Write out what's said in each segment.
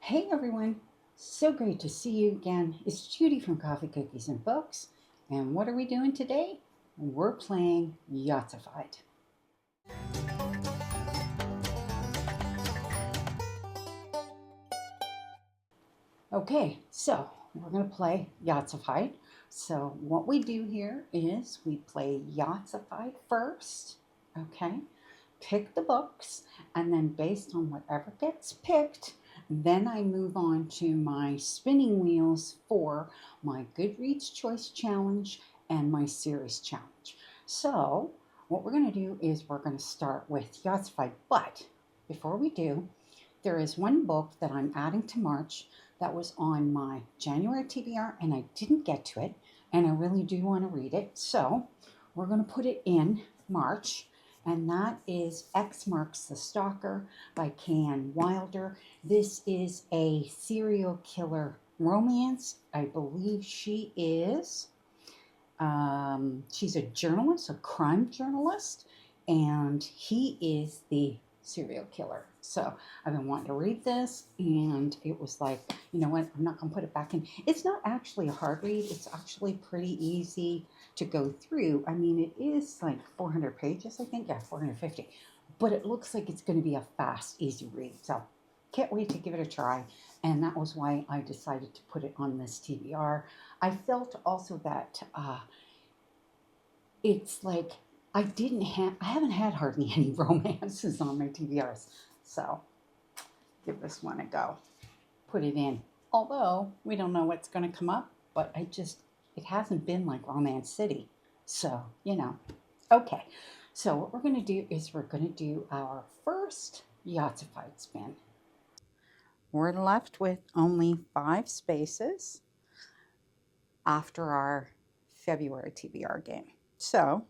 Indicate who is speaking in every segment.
Speaker 1: Hey everyone, so great to see you again. It's Judy from Coffee, Cookies, and Books. And what are we doing today? We're playing Yahtzified. Okay, so we're going to play Yahtzified. So what we do here is we play Yahtzified first, okay? Pick the books, and then based on whatever gets picked, then I move on to my spinning wheels for my Goodreads Choice Challenge and my Series Challenge. So what we're going to do is we're going to start with Yahtzified, but before we do, there is one book that I'm adding to March that was on my January TBR and I didn't get to it, and I really do want to read it. So we're going to put it in March, and that is X Marks the Stalker by K.N. Wilder. This is a serial killer romance. I believe she's a journalist, a crime journalist, and he is the serial killer. So I've been wanting to read this, and it was like, you know what, I'm not going to put it back in. It's not actually a hard read. It's actually pretty easy to go through. I mean, it is like 400 pages, I think. Yeah, 450. But it looks like it's going to be a fast, easy read. So can't wait to give it a try. And that was why I decided to put it on this TBR. I felt also that it's like I haven't had hardly any romances on my TBRs. So give this one a go. Put it in. Although we don't know what's going to come up, but it hasn't been like Romance City. So, Okay. So what we're going to do is we're going to do our first Yahtzified spin. We're left with only 5 spaces after our February TBR game. So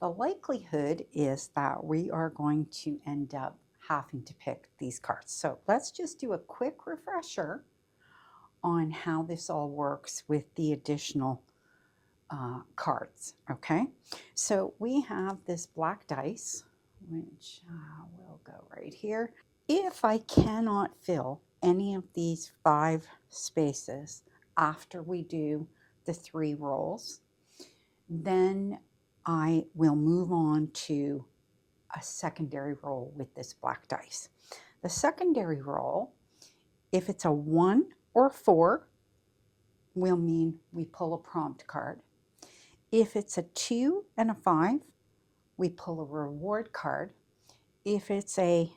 Speaker 1: the likelihood is that we are going to end up having to pick these cards. So let's just do a quick refresher on how this all works with the additional cards, okay? So we have this black dice, which will go right here. If I cannot fill any of these 5 spaces after we do the 3 rolls, then I will move on to a secondary roll with this black dice. The secondary roll, if it's a 1 or 4, will mean we pull a prompt card. If it's a 2 and a 5, we pull a reward card. If it's a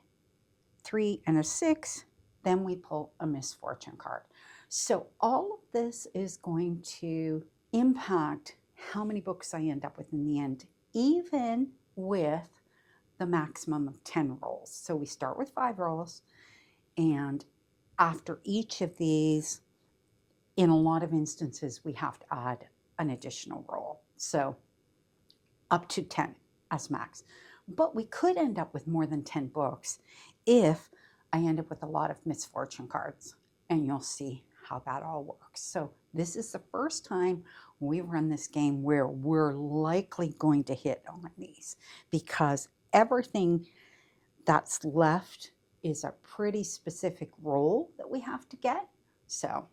Speaker 1: 3 and a 6, then we pull a misfortune card. So all of this is going to impact how many books I end up with in the end, even with the maximum of 10 rolls. So we start with 5 rolls, and after each of these, in a lot of instances, we have to add an additional roll. So up to 10 as max. But we could end up with more than 10 books if I end up with a lot of misfortune cards, and you'll see how that all works. So this is the first time we run this game where we're likely going to hit on these, because everything that's left is a pretty specific roll that we have to get. So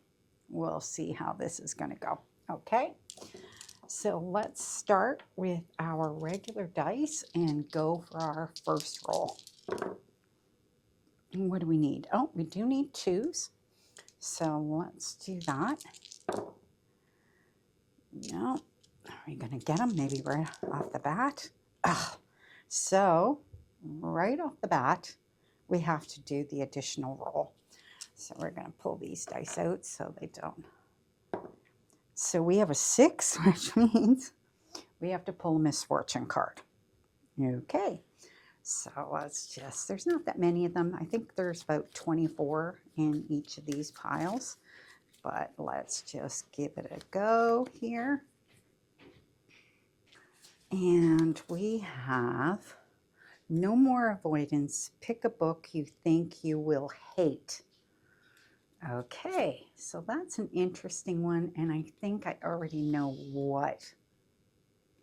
Speaker 1: we'll see how this is going to go. Okay, so let's start with our regular dice and go for our first roll. What do we need? Oh, we do need 2s. So let's do that. No, are we going to get them? Maybe right off the bat. So right off the bat, we have to do the additional roll. So we're going to pull these dice out so they don't. So we have a 6, which means we have to pull a misfortune card. Okay, so there's not that many of them. I think there's about 24 in each of these piles, but let's just give it a go here. And we have no more avoidance. Pick a book you think you will hate. Okay, so that's an interesting one, and I think I already know what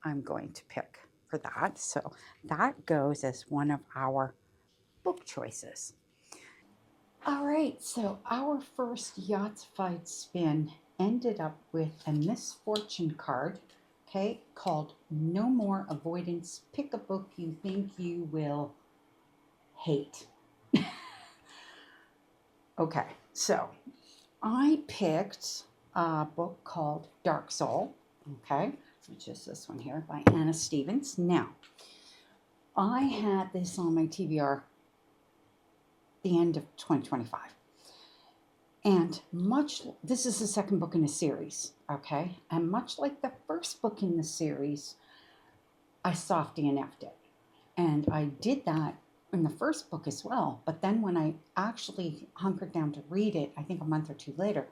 Speaker 1: I'm going to pick for that. So that goes as one of our book choices. All right, so our first Yahtzified spin ended up with a misfortune card, okay, called No More Avoidance. Pick a book you think you will hate. Okay, so I picked a book called Dark Soul, okay, which is this one here by Anna Stevens. Now, I had this on my TBR the end of 2025. And this is the second book in the series, okay? And much like the first book in the series, I soft DNF'd it. And I did that in the first book as well. But then when I actually hunkered down to read it, I think a month or two later,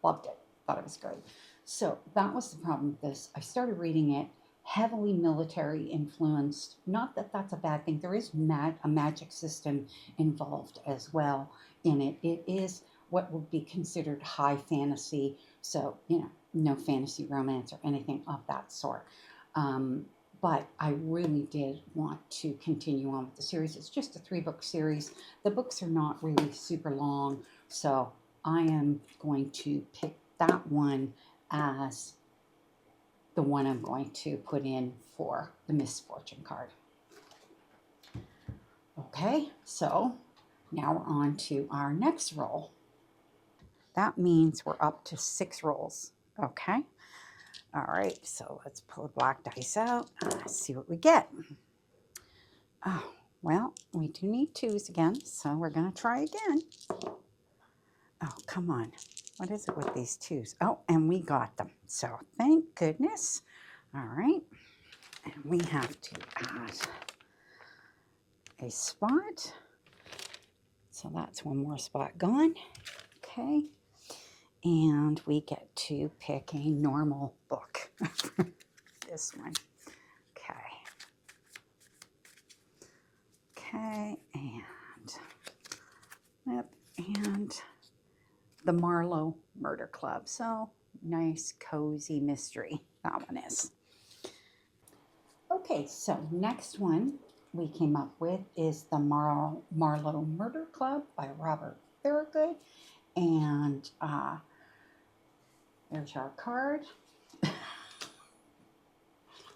Speaker 1: loved it, thought it was good. So that was the problem with this. I started reading it, heavily military influenced. Not that that's a bad thing. There is a magic system involved as well in it. It is what would be considered high fantasy. So, no fantasy romance or anything of that sort. But I really did want to continue on with the series. It's just a 3-book series. The books are not really super long. So I am going to pick that one as the one I'm going to put in for the misfortune card. Okay, so now we're on to our next roll. That means we're up to 6 rolls. Okay. All right, so let's pull the black dice out. See what we get. Oh, well, we do need 2s again, so we're going to try again. Oh, come on. What is it with these 2s? Oh, and we got them. So thank goodness. All right. And we have to add a spot. So that's one more spot gone. Okay. And we get to pick a normal book. This one. Okay. Okay. And the Marlowe Murder Club. So nice, cozy mystery. That one is. Okay, so next one we came up with is the Marlowe Murder Club by Robert Thorogood. And there's our card.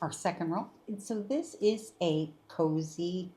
Speaker 1: Our second roll. And so this is a cozy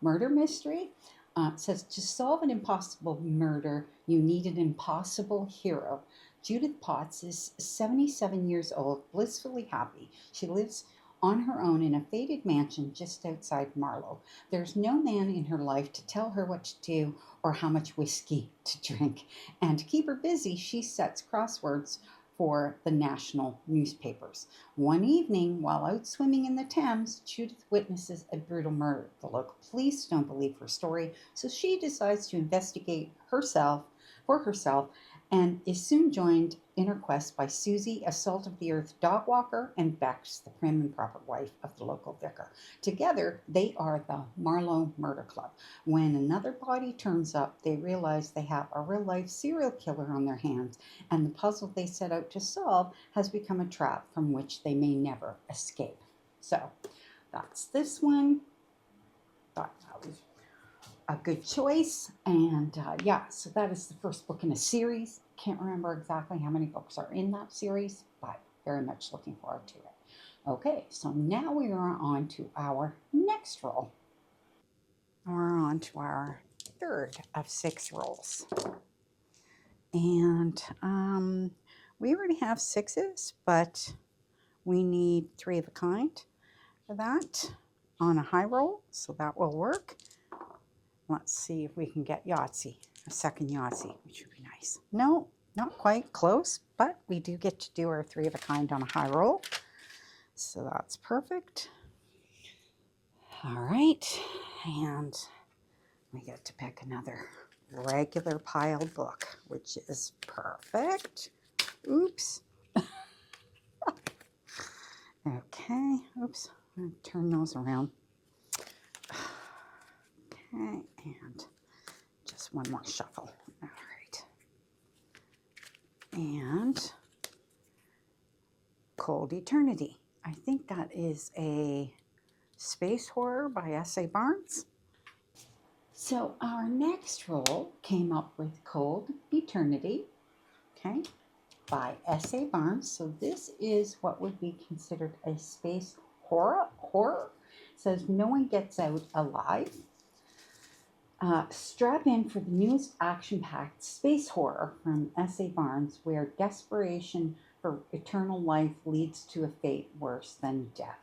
Speaker 1: murder mystery. It says, to solve an impossible murder, you need an impossible hero. Judith Potts is 77 years old, blissfully happy. She lives on her own in a faded mansion just outside Marlowe. There's no man in her life to tell her what to do or how much whiskey to drink. And to keep her busy, she sets crosswords for the national newspapers. One evening, while out swimming in the Thames, Judith witnesses a brutal murder. The local police don't believe her story, so she decides to investigate for herself, and is soon joined in her quest by Susie, a salt of the earth dog walker, and Bex, the prim and proper wife of the local vicar. Together, they are the Marlowe Murder Club. When another body turns up, they realize they have a real-life serial killer on their hands, and the puzzle they set out to solve has become a trap from which they may never escape. So, that's this one. Thought that was a good choice. And so that is the first book in a series. Can't remember exactly how many books are in that series, but very much looking forward to it. Okay, so now we are on to our next roll. We're on to our third of 6 rolls. And we already have 6s, but we need 3 of a kind for that on a high roll, so that will work. Let's see if we can get Yahtzee, a second Yahtzee, which would be nice. No, not quite close, but we do get to do our 3 of a kind on a high roll. So that's perfect. All right, and we get to pick another regular piled book, which is perfect. Oops. Okay, oops, I'm going to turn those around. Okay, and just one more shuffle. All right. And Cold Eternity. I think that is a space horror by S.A. Barnes. So our next roll came up with Cold Eternity, okay, by S.A. Barnes. So this is what would be considered a space horror. It says no one gets out alive. Strap in for the newest action-packed space horror from S.A. Barnes, where desperation for eternal life leads to a fate worse than death.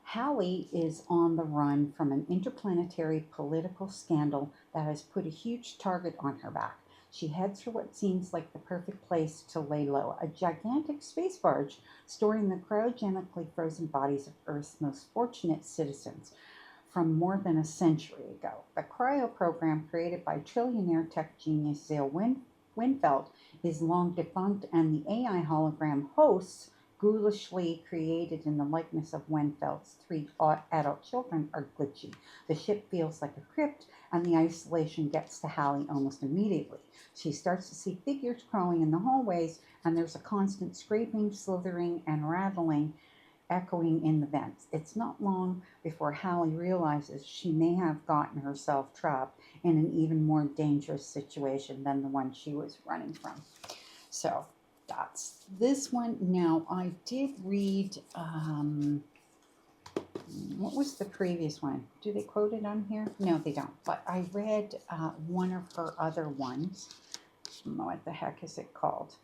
Speaker 1: Hallie is on the run from an interplanetary political scandal that has put a huge target on her back. She heads for what seems like the perfect place to lay low, a gigantic space barge storing the cryogenically frozen bodies of Earth's most fortunate citizens from more than a century ago. The cryo program, created by trillionaire tech genius Zale Winfeld, is long defunct, and the AI hologram hosts, ghoulishly created in the likeness of Winfeld's three adult children, are glitchy. The ship feels like a crypt, and the isolation gets to Hallie almost immediately. She starts to see figures crawling in the hallways, and there's a constant scraping, slithering, and rattling echoing in the vents. It's not long before Hallie realizes she may have gotten herself trapped in an even more dangerous situation than the one she was running from. So that's this one. Now, I did read, what was the previous one? Do they quote it on here? No, they don't. But I read one of her other ones. I don't know what the heck is it called?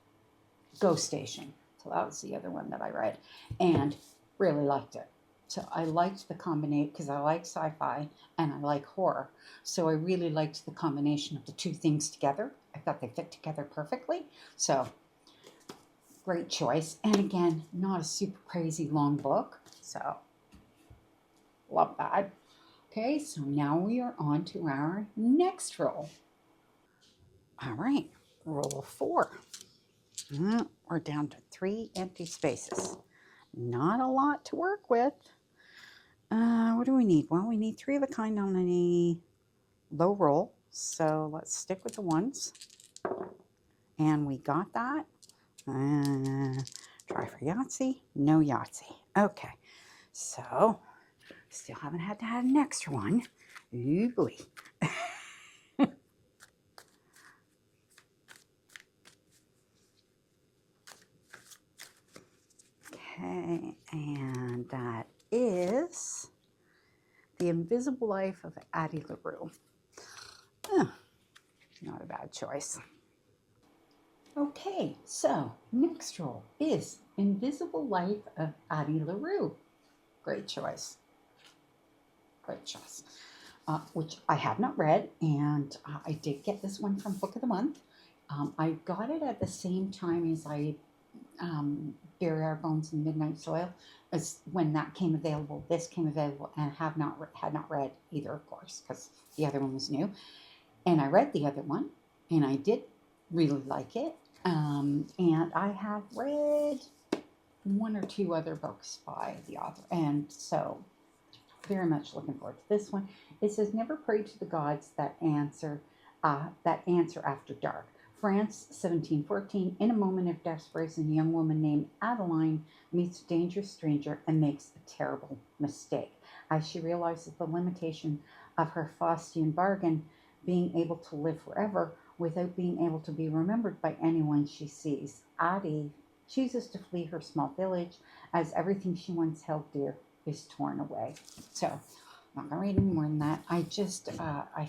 Speaker 1: Ghost Station. So that was the other one that I read. And really liked it. So I liked the combination because I like sci-fi and I like horror. So I really liked the combination of the two things together. I thought they fit together perfectly. So great choice. And again, not a super crazy long book. So love that. Okay, so now we are on to our next roll. All right, roll 4. We're down to 3 empty spaces. Not a lot to work with. What do we need? Well, we need 3 of a kind on any low roll. So let's stick with the ones. And we got that. Try for Yahtzee. No Yahtzee. Okay. So, still haven't had to add an extra one. Ooh, boy. Okay. And that is The Invisible Life of Addie LaRue. Not a bad choice. Okay, so next roll is Invisible Life of Addie LaRue. Great choice. Great choice. Which I have not read, and I did get this one from Book of the Month. I got it at the same time as I Bury Our Bones in Midnight Soil, as when that came available. This came available, and had not read either, of course, because the other one was new. And I read the other one, and I did really like it. And I have read 1 or 2 other books by the author, and so very much looking forward to this one. It says, "Never pray to the gods that answer after dark." France, 1714. In a moment of desperation, a young woman named Adeline meets a dangerous stranger and makes a terrible mistake. As she realizes the limitation of her Faustian bargain, being able to live forever without being able to be remembered by anyone she sees, Addie chooses to flee her small village as everything she once held dear is torn away. So, I'm not going to read any more than that. I just, I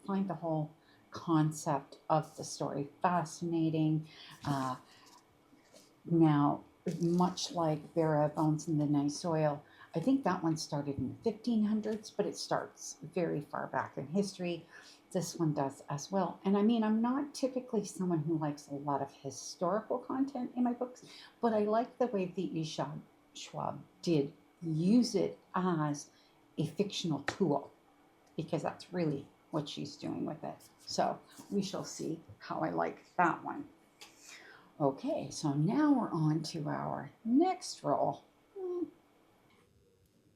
Speaker 1: find the whole concept of the story fascinating. Now, much like Bury Our Bones in the Midnight Soil, I think that one started in the 1500s, but it starts very far back in history. This one does as well. And I mean, I'm not typically someone who likes a lot of historical content in my books, but I like the way V.E. Schwab did use it as a fictional tool, because that's really what she's doing with it. So we shall see how I like that one. Okay, so now we're on to our next roll.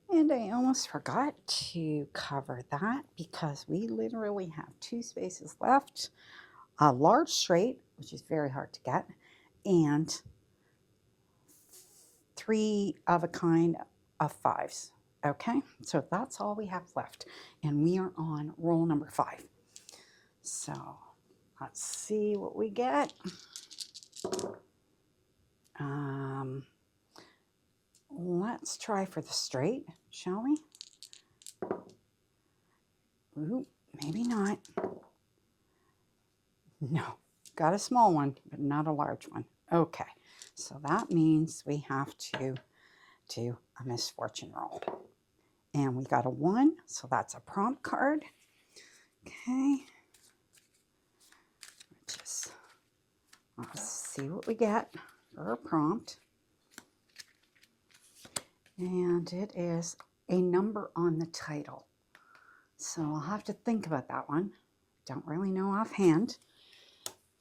Speaker 1: And I almost forgot to cover that because we literally have 2 spaces left. A large straight, which is very hard to get, and 3 of a kind of 5s. Okay, so that's all we have left. And we are on roll number 5. So let's see what we get. Let's try for the straight, shall we? Ooh, maybe not. No, got a small one, but not a large one. Okay, so that means we have to do a misfortune roll. And we got a 1, so that's a prompt card. Okay. Let's see what we get for a prompt. And it is a number on the title. So I'll have to think about that one. Don't really know offhand.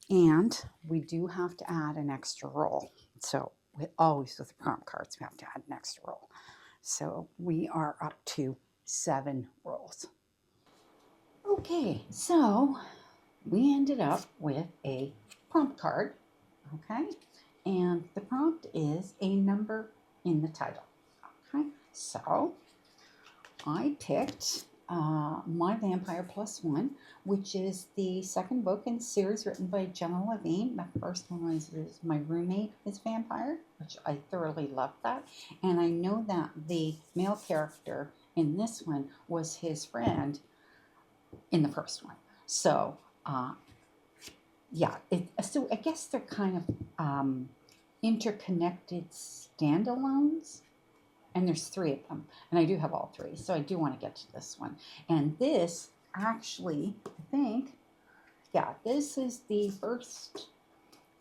Speaker 1: And we do have to add an extra roll. So always with the prompt cards, we have to add an extra roll. So we are up to 7 rolls. Okay, so we ended up with a prompt card, okay? And the prompt is a number in the title, okay? So I picked My Vampire Plus One, which is the second book in the series written by Jenna Levine. The first one was My Roommate is Vampire, which I thoroughly loved that. And I know that the male character in this one was his friend in the first one. So, yeah, so I guess they're kind of interconnected standalones. And there's 3 of them. And I do have all 3. So I do want to get to this one. And this actually, I think, yeah, this is the first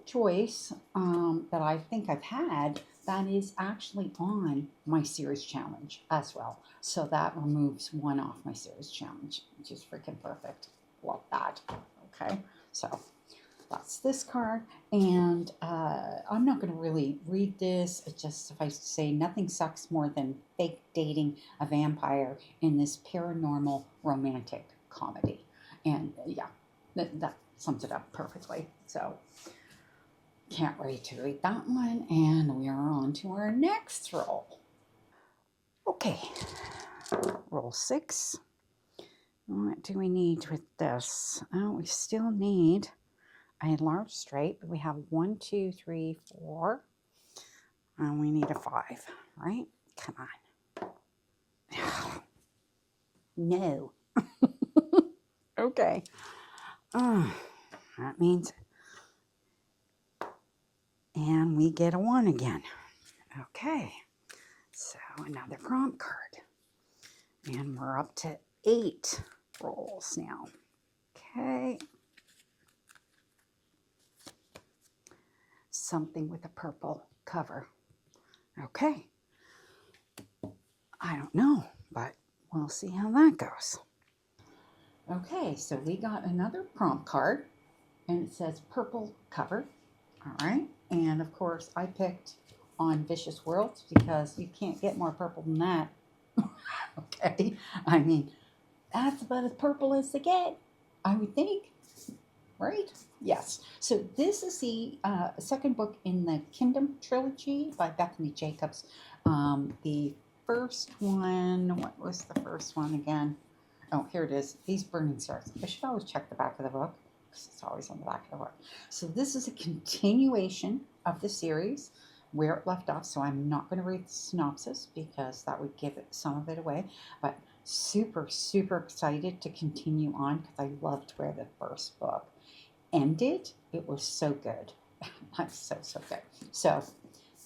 Speaker 1: choice that I think I've had that is actually on my series challenge as well. So that removes 1 off my series challenge, which is freaking perfect. Love that. Okay, so that's this card, and I'm not going to really read this. It just suffice to say, nothing sucks more than fake dating a vampire in this paranormal romantic comedy. And yeah, that sums it up perfectly. So can't wait to read that one, and we are on to our next roll. Okay, roll 6. What do we need with this? Oh, we still need a large straight, but we have 1, 2, 3, 4, and we need a 5, right? Come on. No. Okay. That means, and we get a 1 again. Okay. So another prompt card. And we're up to 8 rolls now. Okay. Something with a purple cover. Okay. I don't know, but we'll see how that goes. Okay, so we got another prompt card, and it says purple cover. All right, and of course I picked On Vicious Worlds because you can't get more purple than that. Okay, I mean, that's about as purple as they get, I would think, right? Yes. So this is the second book in the Kingdom trilogy by Bethany Jacobs. The first one, what was the first one again? Oh, here it is. These Burning Stars. I should always check the back of the book because it's always on the back of the book. So this is a continuation of the series where it left off. So I'm not going to read the synopsis because that would give some of it away. But super, super excited to continue on because I loved where the first book ended. It was so good. That's so good. So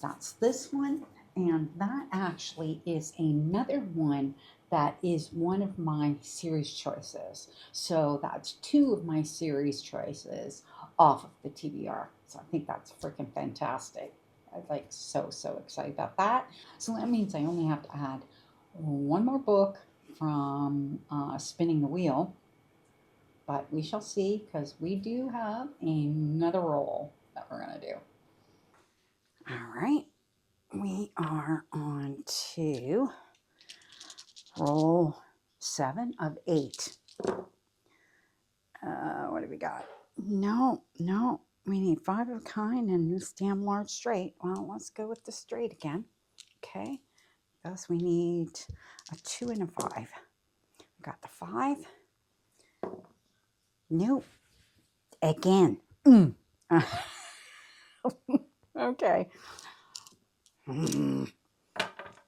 Speaker 1: that's this one. And that actually is another one that is one of my series choices. So that's 2 of my series choices off of the TBR. So I think that's freaking fantastic. I'm like so excited about that. So that means I only have to add 1 more book from Spinning the Wheel. But we shall see because we do have another roll that we're going to do. All right. We are on to roll 7 of 8. What do we got? No. We need 5 of a kind and this damn large straight. Well, let's go with the straight again. Okay. Thus we need a 2 and a 5. We got the 5. Nope. Again. Okay.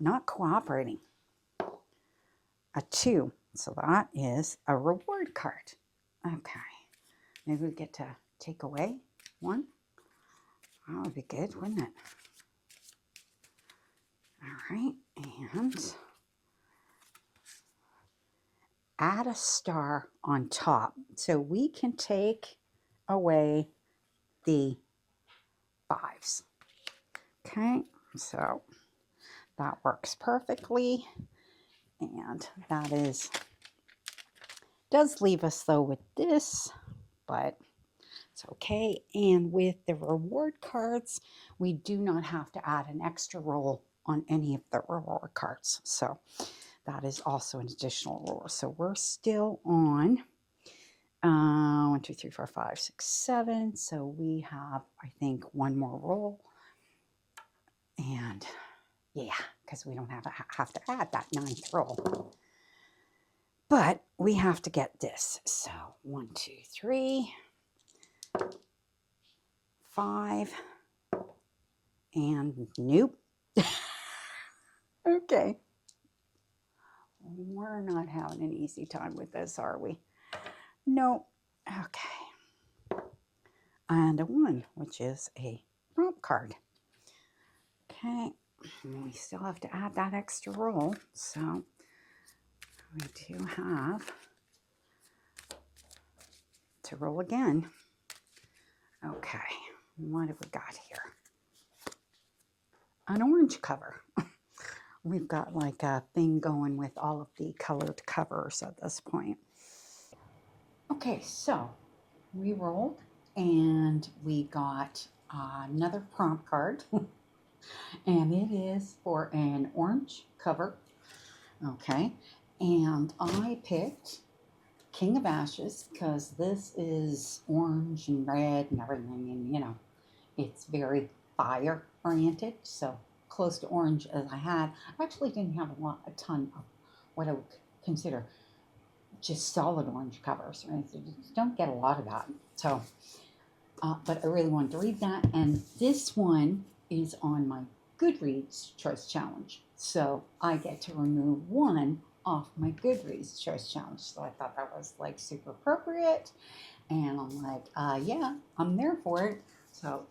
Speaker 1: Not cooperating. A 2. So that is a reward card. Okay. Maybe we get to take away 1. That would be good, wouldn't it? All right. And add a star on top. So we can take away the 5s. Okay. So that works perfectly. And that does leave us though with this, but it's okay. And with the reward cards, we do not have to add an extra roll on any of the reward cards. So that is also an additional roll. So we're still on 1, 2, 3, 4, 5, 6, 7. So we have, I think, 1 more roll. And yeah, because we don't have to add that 9th roll. But we have to get this. So 1, 2, 3, 5, and nope. Okay. We're not having an easy time with this, are we? No. Okay. And a 1, which is a prompt card. Okay. And we still have to add that extra roll. So we do have to roll again. Okay. What have we got here? An orange cover. We've got like a thing going with all of the colored covers at this point. Okay, so we rolled and we got another prompt card. And it is for an orange cover. Okay, and I picked King of Ashes because this is orange and red and everything, and you know, it's very fire oriented, so close to orange as I had. I actually didn't have a ton of what I would consider just solid orange covers, right? So you don't get a lot of that. So, but I really wanted to read that, and this one is on my Goodreads Choice Challenge. So I get to remove 1 off my Goodreads Choice Challenge. So I thought that was like super appropriate. And I'm like, yeah, I'm there for it. So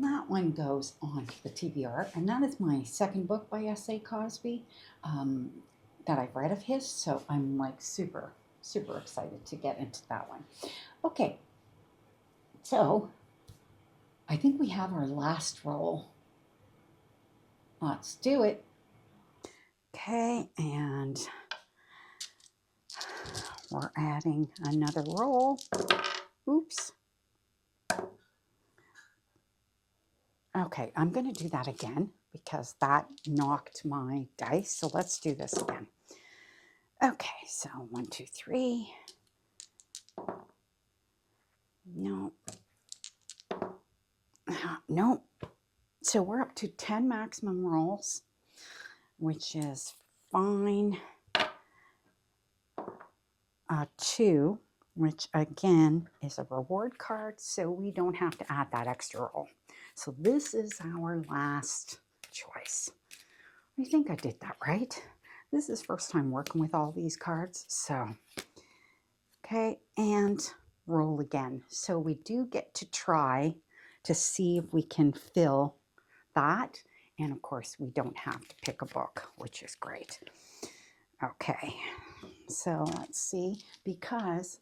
Speaker 1: that one goes on to the TBR. And that is my second book by S.A. Cosby that I've read of his. So I'm like super, super excited to get into that one. Okay. So I think we have our last roll. Let's do it. Okay, and we're adding another roll. Oops. Okay, I'm going to do that again because that knocked my dice. So let's do this again. Okay, so 1, 2, 3. No. No. So we're up to 10 maximum rolls, which is fine. 2, which again is a reward card, so we don't have to add that extra roll. So this is our last choice. I think I did that right. This is first time working with all these cards, so okay, and roll again. So we do get to try to see if we can fill that, and of course we don't have to pick a book, which is great. Okay, so let's see, because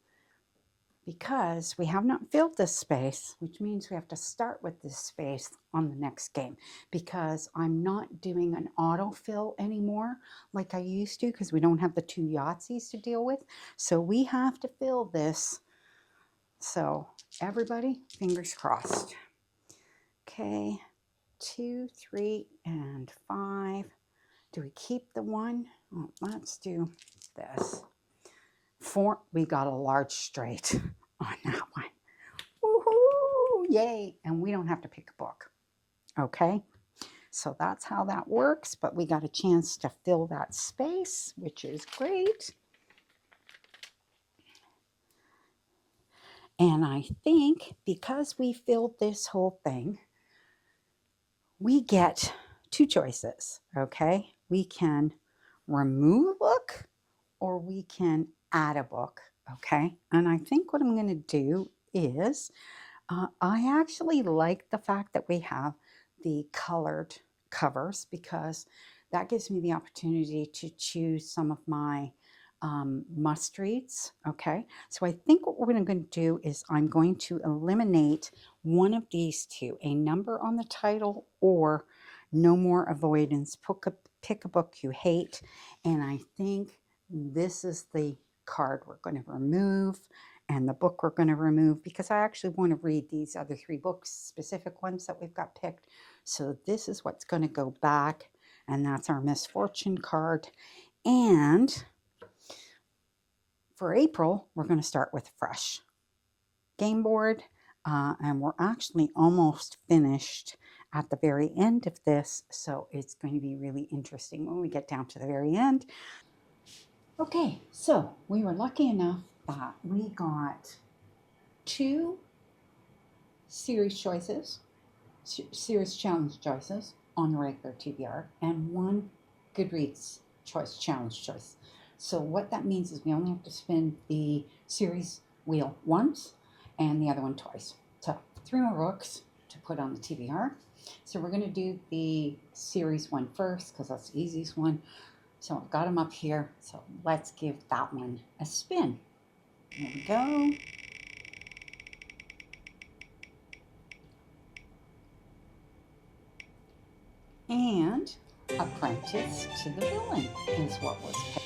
Speaker 1: we have not filled this space, which means we have to start with this space on the next game, because I'm not doing an autofill anymore like I used to, because we don't have the 2 Yahtzees to deal with. So we have to fill this. So everybody, fingers crossed. Okay, 2, 3, and 5. Do we keep the 1? Oh, let's do this. 4, we got a large straight on that one. Woohoo! Yay! And we don't have to pick a book. Okay? So that's how that works, but we got a chance to fill that space, which is great. And I think because we filled this whole thing, we get two choices, okay? We can remove a book or we can add a book, okay? And I think what I'm going to do is I actually like the fact that we have the colored covers because that gives me the opportunity to choose some of my must reads. Okay, so I think what we're going to do is I'm going to eliminate one of these two, a number on the title or no more avoidance. Pick a book you hate, and I think this is the card we're going to remove and the book we're going to remove because I actually want to read these other three books, specific ones that we've got picked. So this is what's going to go back, and that's our misfortune card. And for April, we're going to start with fresh game board, and we're actually almost finished at the very end of this, so it's going to be really interesting when we get down to the very end. Okay, so we were lucky enough that we got two series choices, series challenge choices on the regular TBR, and one Goodreads challenge choice. So what that means is we only have to spin the series wheel once and the other one twice. So 3 more books to put on the TBR. So we're going to do the series one first because that's the easiest one. So I've got them up here. So let's give that one a spin. There we go. And Apprentice to the Villain is what was picked.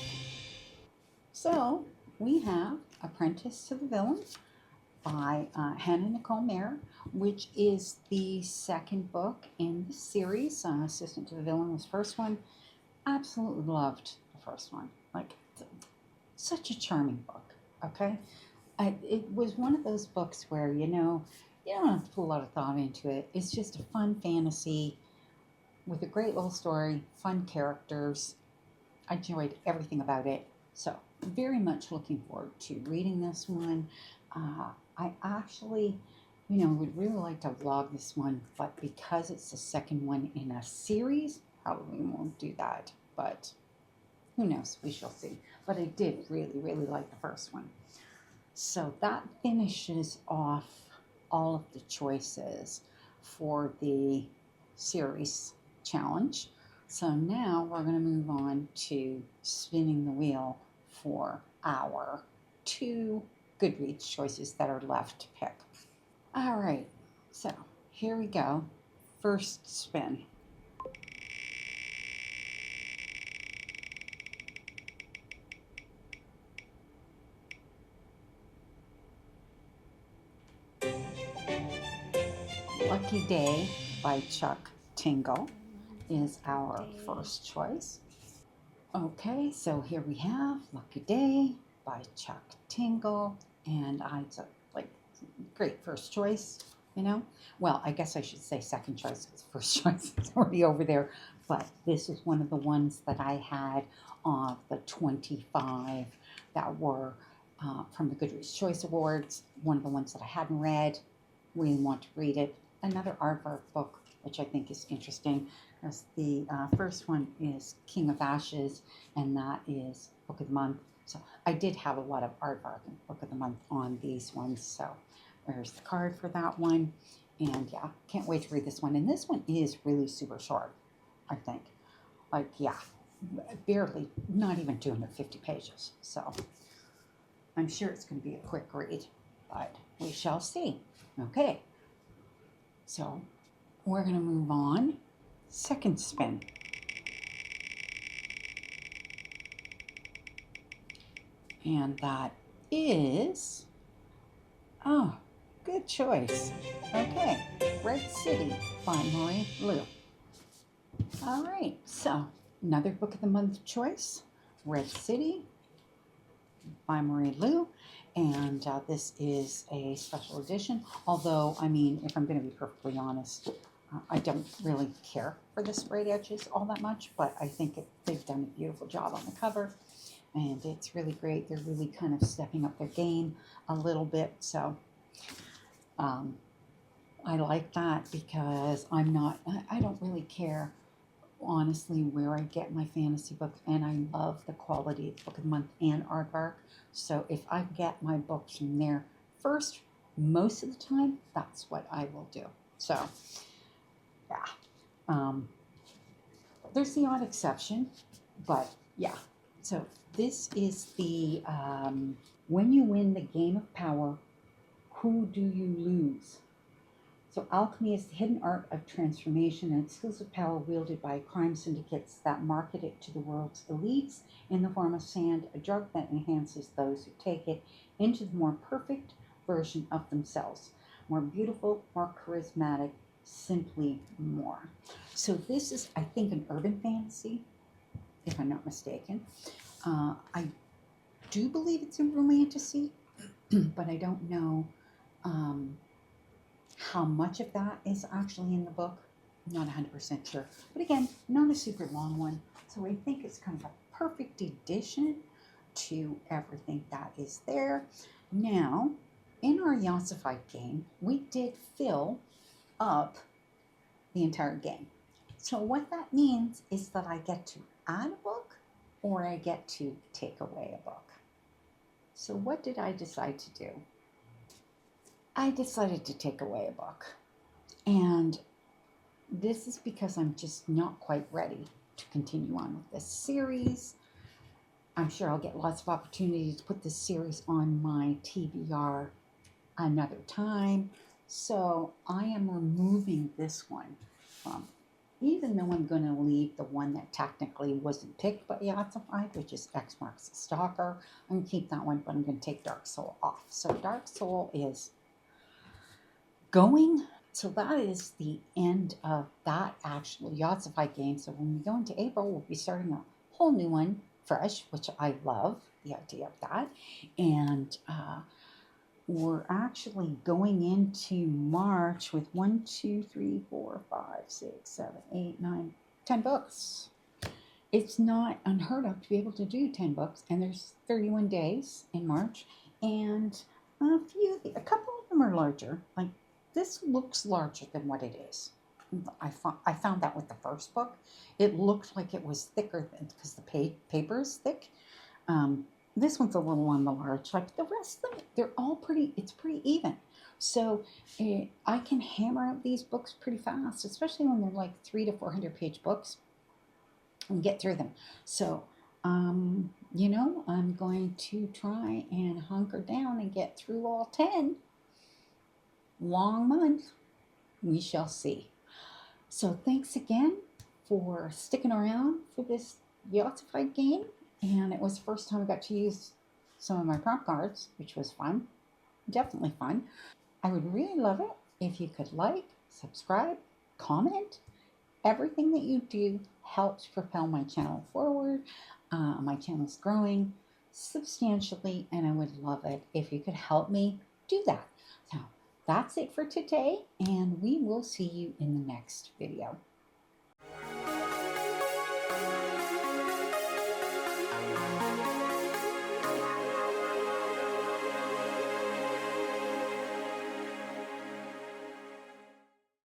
Speaker 1: So we have Apprentice to the Villain by Hannah Nicole Mayer, which is the second book in the series. Assistant to the Villain was the first one. Absolutely loved the first one. Like, such a charming book, okay? It was one of those books where, you don't have to put a lot of thought into it. It's just a fun fantasy with a great little story, fun characters. I enjoyed everything about it. So, very much looking forward to reading this one. I actually, would really like to vlog this one, but because it's the second one in a series, probably won't do that. But who knows? We shall see. But I did really, really like the first one. So that finishes off all of the choices for the series challenge. So now we're going to move on to spinning the wheel for our 2 Goodreads choices that are left to pick. All right, so here we go. First spin. Lucky Day by Chuck Tingle is our first choice. Okay, so here we have Lucky Day by Chuck Tingle, and it's a great first choice, Well, I guess I should say second choice because first choice is already over there, but this is one of the ones that I had of the 25 that were from the Goodreads Choice Awards, one of the ones that I hadn't read, really want to read it. Another aardvark book, which I think is interesting. The first one is King of Ashes, and that is Book of the Month. So I did have a lot of aardvark and Book of the Month on these ones. So there's the card for that one. And yeah, can't wait to read this one. And this one is really super short, I think. Barely, not even 250 pages. So I'm sure it's going to be a quick read, but we shall see. Okay, so we're going to move on. Second spin. And that is, good choice. Okay, Red City by Marie Lu. All right, so another Book of the Month choice, Red City by Marie Lu. And this is a special edition. Although, if I'm going to be perfectly honest, I don't really care for the sprayed edges all that much, but I think they've done a beautiful job on the cover. And it's really great. They're really kind of stepping up their game a little bit. So I like that because I don't really care, honestly, where I get my fantasy books, and I love the quality of Book of the Month and aardvark. So if I get my books from there first, most of the time, that's what I will do. So, yeah. There's the odd exception, but yeah. So this is the when you win the game of power, who do you lose? So alchemy is the hidden art of transformation and exclusive power wielded by crime syndicates that market it to the world's elites in the form of sand, a drug that enhances those who take it into the more perfect version of themselves. More beautiful, more charismatic, simply more. So this is, I think, an urban fantasy, if I'm not mistaken. I do believe it's a romantasy, but I don't know how much of that is actually in the book. I'm not 100% sure. But again, not a super long one. So I think it's kind of a perfect addition to everything that is there. Now, in our Yahtzified game, we did fill up the entire game. So what that means is that I get to add a book or I get to take away a book. So what did I decide to do? I decided to take away a book. And this is because I'm just not quite ready to continue on with this series. I'm sure I'll get lots of opportunities to put this series on my TBR another time. So I am removing this one from, even though I'm going to leave the one that technically wasn't picked by Yahtzified, which is X Marks the Stalker. I'm going to keep that one, but I'm going to take Dark Soul off. So Dark Soul is going. So that is the end of that actual Yahtzified game. So when we go into April, we'll be starting a whole new one, fresh, which I love the idea of that. And we're actually going into March with 1, 2, 3, 4, 5, 6, 7, 8, 9, 10 books. It's not unheard of to be able to do 10 books, and there's 31 days in March, and a couple of them are larger. Like, this looks larger than what it is. I found that with the first book. It looked like it was thicker because the paper is thick. This one's a little on the large side, but the rest of them, they're all it's pretty even. So I can hammer out these books pretty fast, especially when they're like 300 to 400 page books, and get through them. So, I'm going to try and hunker down and get through all 10. Long month. We shall see. So thanks again for sticking around for this Yahtzified game. And it was the first time I got to use some of my prompt cards, which was fun. Definitely fun. I would really love it if you could like, subscribe, comment. Everything that you do helps propel my channel forward. My channel's growing substantially, and I would love it if you could help me do that. So that's it for today, and we will see you in the next video.